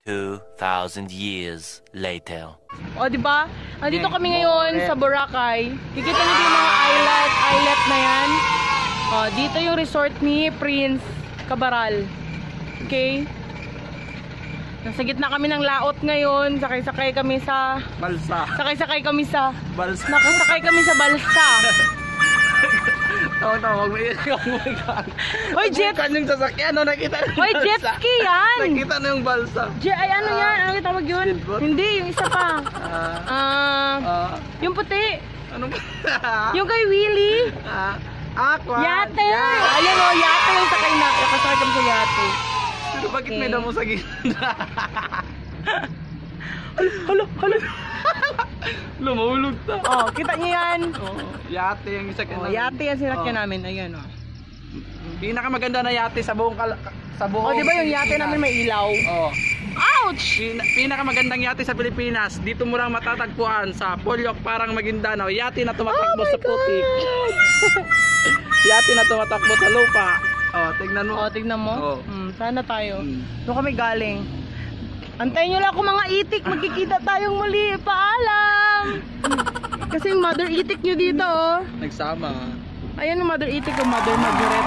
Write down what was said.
2,000 years later. O, di ba? Nandito kami ngayon sa Boracay. Kikita niyo yung mga islet na yan. O, dito yung resort ni Prince Cabaral. Okay? Nasa gitna kami ng laot ngayon. Sakay-sakay kami sa... Balsa. Sakay-sakay kami sa... Balsa. Nakasakay kami sa balsa. Tawag mo yun. Hoy, jet! Yung sasakyan, no? Nakita na yung Hoy, balsa. jet ski yan! Nakita na yung balsa. Ay, ano yan? Ano yung tawag yun? Speedboat? Hindi, yung isa pa. Yung puti. Ano ba? Yung kay Willie. Aqua. Yate! Ayan o, yate yung sakay na. Nakasakay kami sa yate. Pero bakit may damo sa gitna? Hala. Lumahulog ta. Oh, kita niyo yan. Yate yung isa Oh, yate yan sinakyan namin. Ayan o. Pinakamaganda na yate sa buong sa buong Oh, di ba yung yate namin may ilaw? Oh. Ouch! Pinakamagandang yate sa Pilipinas. Dito mo lang matatagpuan sa Polyok Parang Maguindanao. Yate na tumatakbo sa putik. Yate na tumatakbo sa lupa. Oh, tignan mo. Oh, tignan mo. Oh. Sana tayo. Doon kami galing. Antayin nyo lang ako mga itik. Magkikita tayong muli. Paalam! Kasi yung mother itik nyo dito, oh. Nagsama. Ayan yung mother itik, yung mother Margaret.